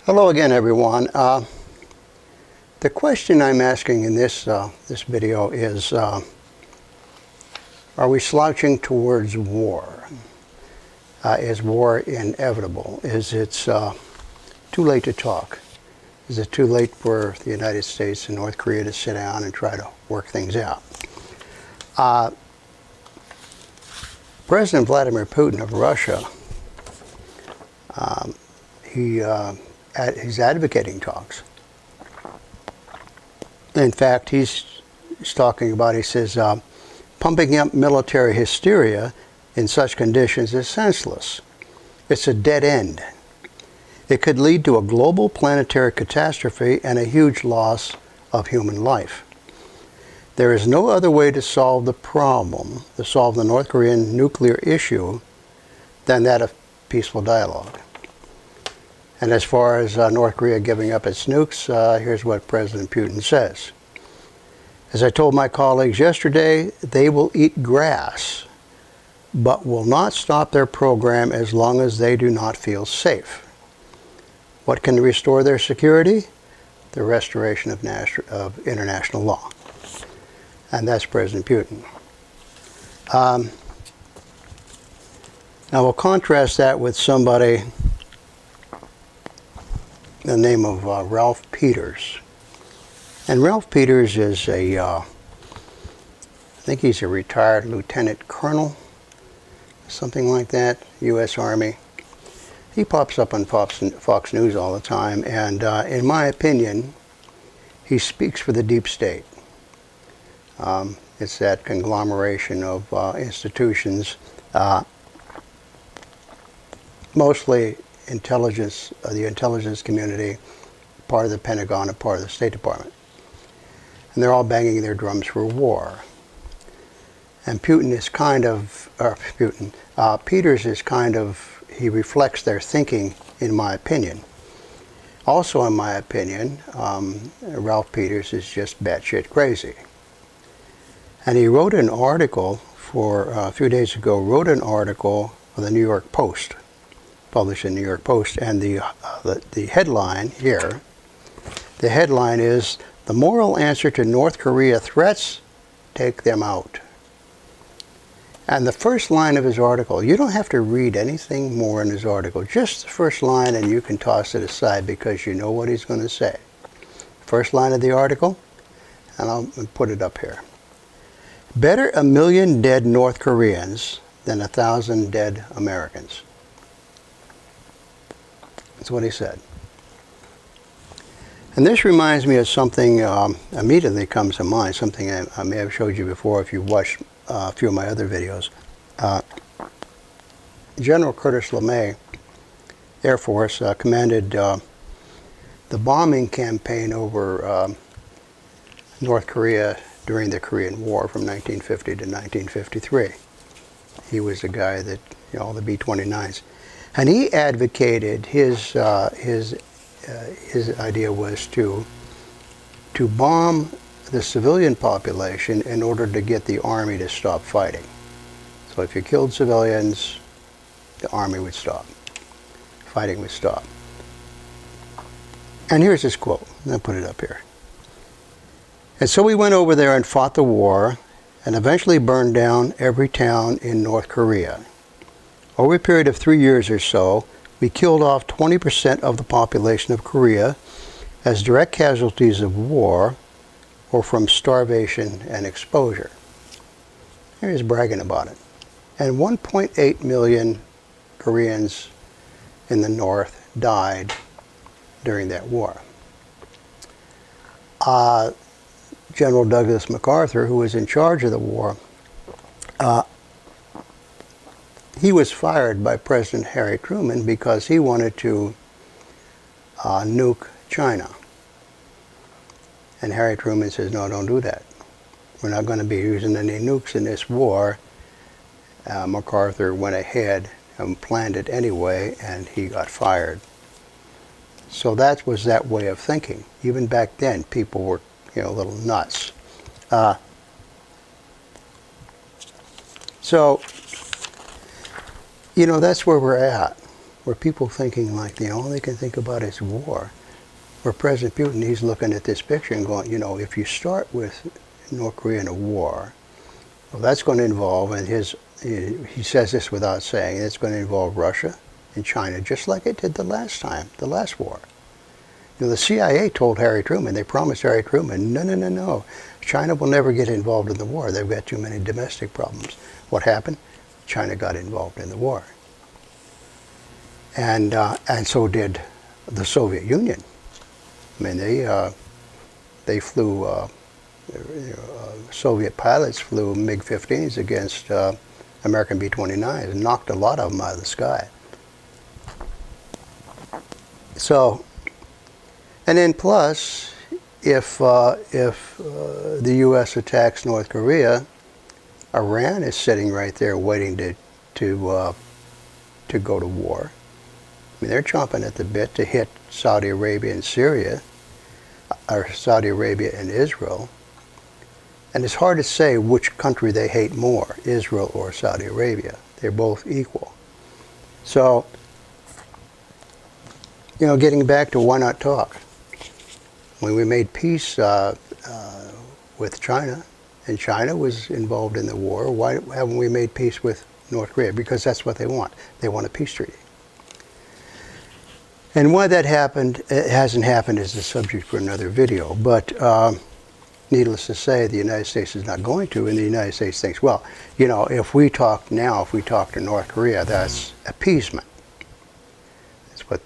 Hello again, everyone. The question I'm asking in this video is, are we slouching towards war? Is war inevitable? Is it too late to talk? Is it too late for the United States and North Korea to sit down and try to work things out? President Vladimir Putin of Russia, he's advocating talks. In fact, he's talking about, he says, pumping up military hysteria in such conditions is senseless. It's a dead end. It could lead to a global planetary catastrophe and a huge loss of human life. There is no other way to solve the problem, to solve the North Korean nuclear issue, than that of peaceful dialogue. And as far as North Korea giving up its nukes, here's what President Putin says. As I told my colleagues yesterday, they will eat grass, but will not stop their program as long as they do not feel safe. What can restore their security? The restoration of international law. And that's President Putin. Now we'll contrast that with somebody, the name of Ralph Peters. And Ralph Peters is I think he's a retired lieutenant colonel, something like that, U.S. Army. He pops up on Fox News all the time, and in my opinion, he speaks for the deep state. It's that conglomeration of institutions, mostly intelligence, the intelligence community, part of the Pentagon, and part of the State Department. And they're all banging their drums for war. And Putin is kind of, Peters is kind of, he reflects their thinking, in my opinion. Also, in my opinion, Ralph Peters is just batshit crazy. And he wrote an article a few days ago, wrote an article for the New York Post, published in the New York Post, and the headline here, the headline is, "The moral answer to North Korea threats, take them out." And the first line of his article, you don't have to read anything more in his article, just the first line, and you can toss it aside because you know what he's going to say. First line of the article, and I'll put it up here. Better 1 million dead North Koreans than 1,000 dead Americans. That's what he said. And this reminds me of something immediately comes to mind, something I may have showed you before if you watched a few of my other videos. General Curtis LeMay, Air Force, commanded the bombing campaign over North Korea during the Korean War from 1950 to 1953. He was the guy that, all the B-29s. And he advocated, his idea was to bomb the civilian population in order to get the army to stop fighting. So if you killed civilians, the army would stop. Fighting would stop. And here's his quote. I'll put it up here. "And so we went over there and fought the war and eventually burned down every town in North Korea. Over a period of 3 years or so, we killed off 20% of the population of Korea as direct casualties of war or from starvation and exposure." Here he's bragging about it. And 1.8 million Koreans in the North died during that war. General Douglas MacArthur, who was in charge of the war, he was fired by President Harry Truman because he wanted to nuke China. And Harry Truman says, no, don't do that. We're not going to be using any nukes in this war. MacArthur went ahead and planned it anyway, and he got fired. So that was that way of thinking. Even back then, people were a little nuts. So, that's where we're at. where people thinking like, all they can think about is war. Where President Putin, he's looking at this picture and going, if you start with North Korea in a war, well, that's going to involve, and he says this without saying, it's going to involve Russia and China, just like it did the last war. The CIA told Harry Truman, they promised Harry Truman, no, China will never get involved in the war. They've got too many domestic problems. What happened? China got involved in the war. And so did the Soviet Union. I mean, they flew, Soviet pilots flew MiG-15s against American B-29s and knocked a lot of them out of the sky. So, and then plus, if the U.S. attacks North Korea, Iran is sitting right there waiting to go to war. I mean, they're chomping at the bit to hit Saudi Arabia and Syria, or Saudi Arabia and Israel. And it's hard to say which country they hate more, Israel or Saudi Arabia. They're both equal. So, getting back to why not talk? When we made peace with China, and China was involved in the war, why haven't we made peace with North Korea? Because that's what they want. They want a peace treaty. And why that happened, it hasn't happened, is a subject for another video. But needless to say, the United States is not going to, and the United States thinks, well, if we talk to North Korea, that's appeasement. That's what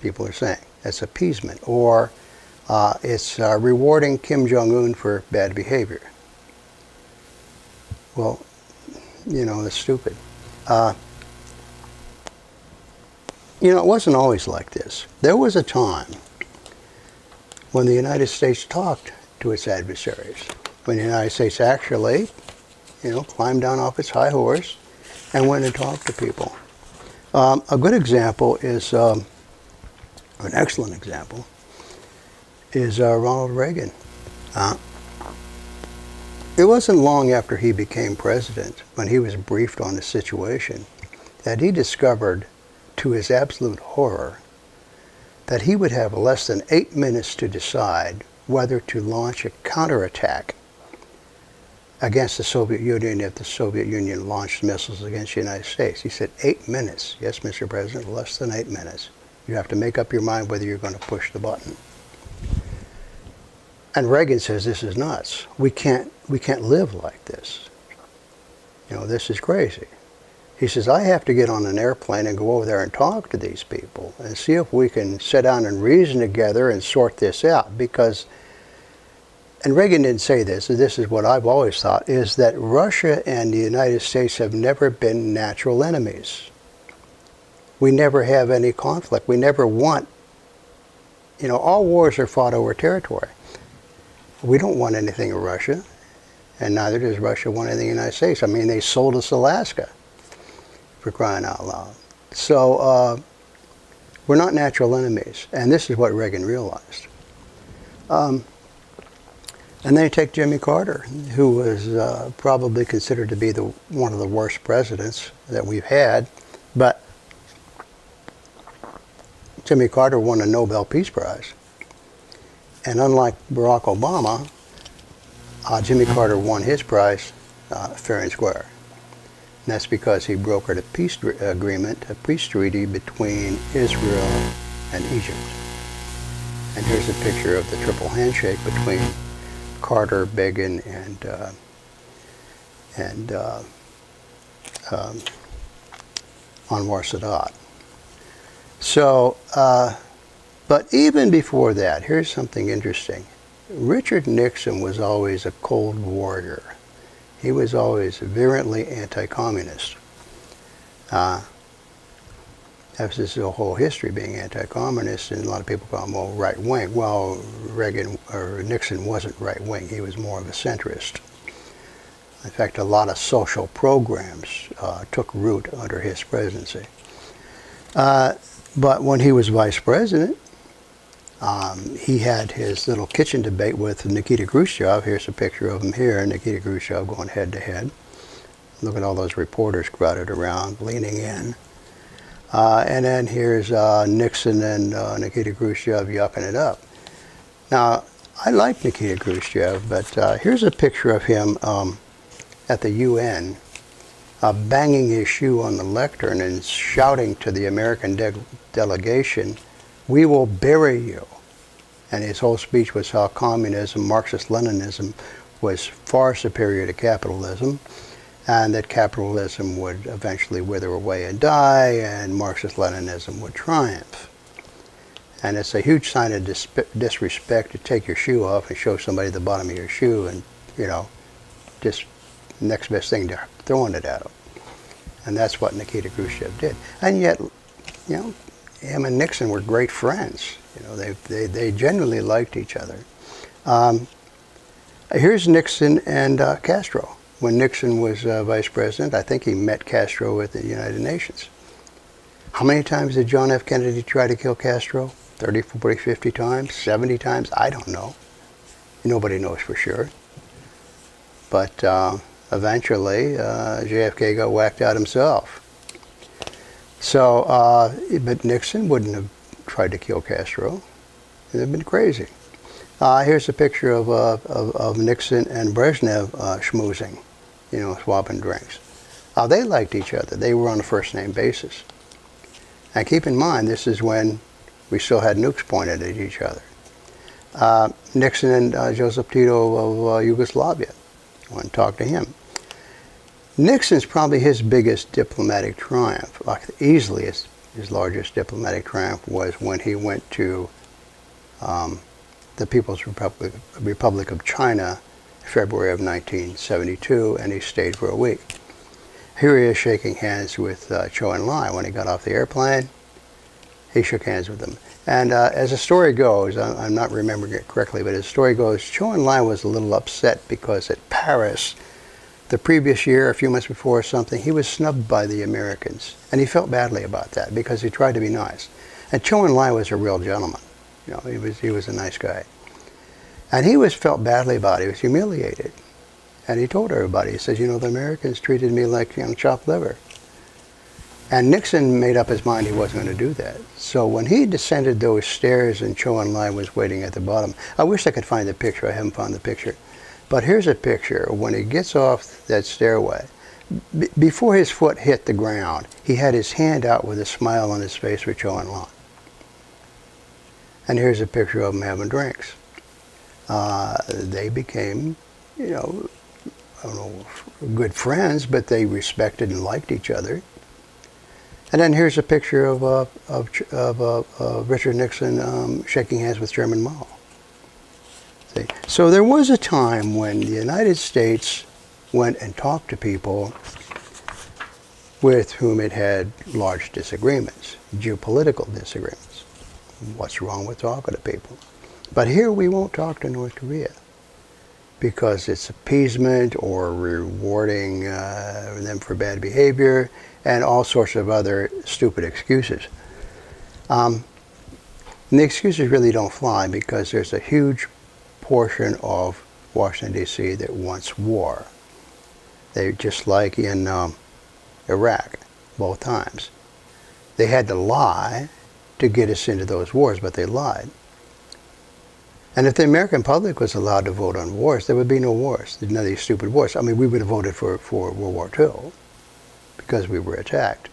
people are saying. That's appeasement. Or it's rewarding Kim Jong-un for bad behavior. Well, that's stupid. It wasn't always like this. There was a time when the United States talked to its adversaries, when the United States actually, climbed down off its high horse and went and talked to people. A good example is, an excellent example, is Ronald Reagan. It wasn't long after he became president, when he was briefed on the situation, that he discovered, to his absolute horror, that he would have less than 8 minutes to decide whether to launch a counterattack against the Soviet Union if the Soviet Union launched missiles against the United States. He said, 8 minutes. Yes, Mr. President, less than 8 minutes. You have to make up your mind whether you're going to push the button. And Reagan says, this is nuts. We can't live like this. This is crazy. He says, I have to get on an airplane and go over there and talk to these people and see if we can sit down and reason together and sort this out. Because, and Reagan didn't say this, and this is what I've always thought, is that Russia and the United States have never been natural enemies. We never have any conflict. We never want, all wars are fought over territory. We don't want anything in Russia, and neither does Russia want anything in the United States. I mean, they sold us Alaska, for crying out loud. So we're not natural enemies, and this is what Reagan realized. And then you take Jimmy Carter, who was probably considered to be one of the worst presidents that we've had, but Jimmy Carter won a Nobel Peace Prize. And unlike Barack Obama, Jimmy Carter won his prize fair and square. And that's because he brokered a peace agreement, a peace treaty between Israel and Egypt. And here's a picture of the triple handshake between Carter, Begin, and Anwar Sadat. So, but even before that, here's something interesting. Richard Nixon was always a cold warrior. He was always virulently anti-communist. That's his whole history, being anti-communist, and a lot of people call him, well, right-wing. Well, Nixon wasn't right-wing. He was more of a centrist. In fact, a lot of social programs took root under his presidency. But when he was vice president, he had his little kitchen debate with Nikita Khrushchev. Here's a picture of him here, Nikita Khrushchev going head to head. Look at all those reporters crowded around, leaning in. And then here's Nixon and Nikita Khrushchev yucking it up. Now, I like Nikita Khrushchev, but here's a picture of him at the UN banging his shoe on the lectern and shouting to the American delegation, "We will bury you." And his whole speech was how communism, Marxist-Leninism, was far superior to capitalism, and that capitalism would eventually wither away and die, and Marxist-Leninism would triumph. And it's a huge sign of disrespect to take your shoe off and show somebody the bottom of your shoe, and, you know, just next best thing to throwing it at them. And that's what Nikita Khrushchev did. And yet, you know, him and Nixon were great friends. You know, they genuinely liked each other. Here's Nixon and Castro. When Nixon was vice president, I think he met Castro at the United Nations. How many times did John F. Kennedy try to kill Castro? 30, 40, 50 times? 70 times? I don't know. Nobody knows for sure. But eventually, JFK got whacked out himself. So, but Nixon wouldn't have tried to kill Castro. It would have been crazy. Here's a picture of Nixon and Brezhnev schmoozing, you know, swapping drinks. They liked each other. They were on a first-name basis. And keep in mind, this is when we still had nukes pointed at each other. Nixon and Joseph Tito of Yugoslavia. I went and talked to him. Nixon's probably his biggest diplomatic triumph, like easily his largest diplomatic triumph, was when he went to the People's Republic of China, February of 1972, and he stayed for a week. Here he is shaking hands with Zhou Enlai. When he got off the airplane, he shook hands with him. And as the story goes, I'm not remembering it correctly, but as the story goes, Zhou Enlai was a little upset because at Paris, the previous year, a few months before or something, he was snubbed by the Americans. And he felt badly about that because he tried to be nice. And Zhou Enlai was a real gentleman. You know, he was a nice guy. And he felt badly about it. He was humiliated. And he told everybody, he says, you know, the Americans treated me like, you know, chopped liver. And Nixon made up his mind he wasn't going to do that. So when he descended those stairs and Zhou Enlai was waiting at the bottom, I wish I could find the picture. I haven't found the picture. But here's a picture when he gets off that stairway. Before his foot hit the ground, he had his hand out with a smile on his face for Zhou Enlai. And here's a picture of them having drinks. They became, you know, I don't know, good friends, but they respected and liked each other. And then here's a picture of Richard Nixon shaking hands with Chairman Mao. See? So there was a time when the United States went and talked to people with whom it had large disagreements, geopolitical disagreements. What's wrong with talking to people? But here we won't talk to North Korea because it's appeasement or rewarding them for bad behavior and all sorts of other stupid excuses. And the excuses really don't fly because there's a huge portion of Washington, D.C. that wants war. They just like in Iraq, both times. They had to lie to get us into those wars, but they lied. And if the American public was allowed to vote on wars, there would be no wars. There's none of these stupid wars. I mean, we would have voted for World War II because we were attacked.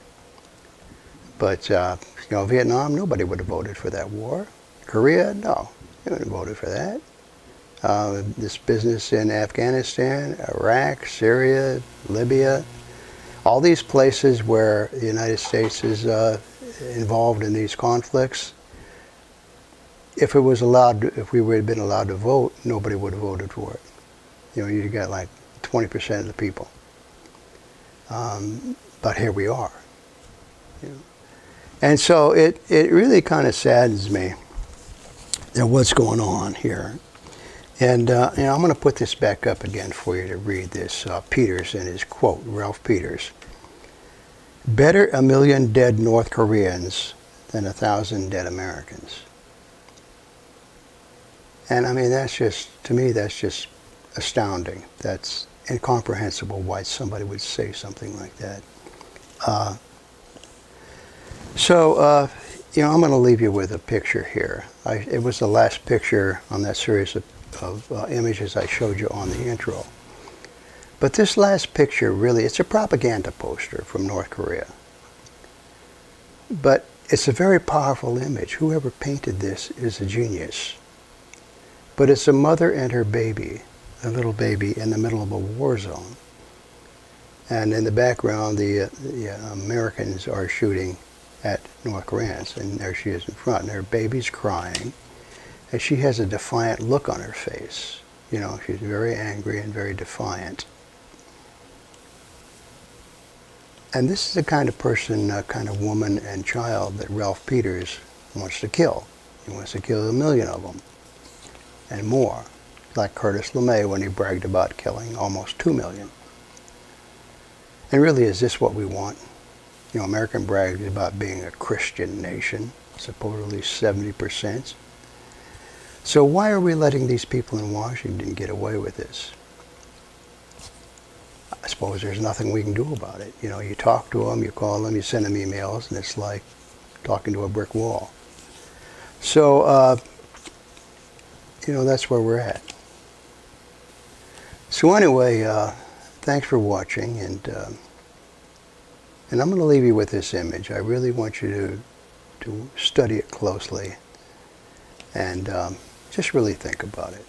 But, you know, Vietnam, nobody would have voted for that war. Korea, no, they wouldn't have voted for that. This business in Afghanistan, Iraq, Syria, Libya, all these places where the United States is involved in these conflicts, if we had been allowed to vote, nobody would have voted for it. You know, you got like 20% of the people. But here we are. You know. And so it really kind of saddens me that what's going on here. And you know, I'm going to put this back up again for you to read this. Peters and his quote, Ralph Peters. Better a million dead North Koreans than 1,000 dead Americans. And I mean, that's just, to me, that's just astounding. That's incomprehensible why somebody would say something like that. So, I'm going to leave you with a picture here. It was the last picture on that series of images I showed you on the intro. But this last picture really, it's a propaganda poster from North Korea. But it's a very powerful image. Whoever painted this is a genius. But it's a mother and her baby, a little baby in the middle of a war zone. And in the background, the Americans are shooting at North Koreans, and there she is in front, and her baby's crying, and she has a defiant look on her face. She's very angry and very defiant. And this is the kind of person, kind of woman and child that Ralph Peters wants to kill. He wants to kill 1 million of them and more, like Curtis LeMay when he bragged about killing almost 2 million. And really, is this what we want? American bragged about being a Christian nation, supposedly 70%. So why are we letting these people in Washington get away with this? I suppose there's nothing we can do about it. You talk to them, you call them, you send them emails, and it's like talking to a brick wall. So, that's where we're at. So anyway, thanks for watching, and I'm going to leave you with this image. I really want you to study it closely and just really think about it.